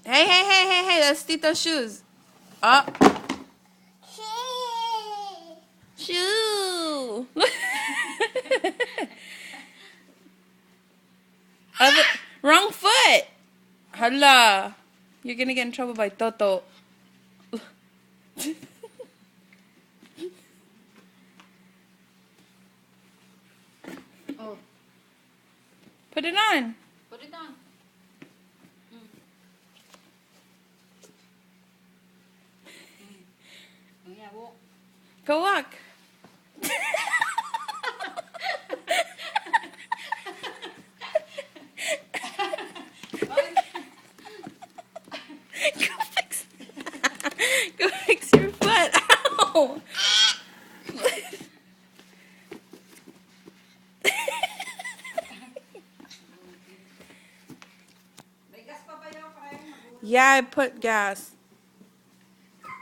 Hey, hey, hey, hey, hey, that's Tito's shoes. Oh. Shoe. Other, wrong foot. Hala. You're gonna get in trouble by Toto. Oh, Put it on. put it on. Oh, yeah, walk. Go walk. Go fix. Go fix your foot. Ow. May gas pa ba yung kaya? Yeah, I put gas.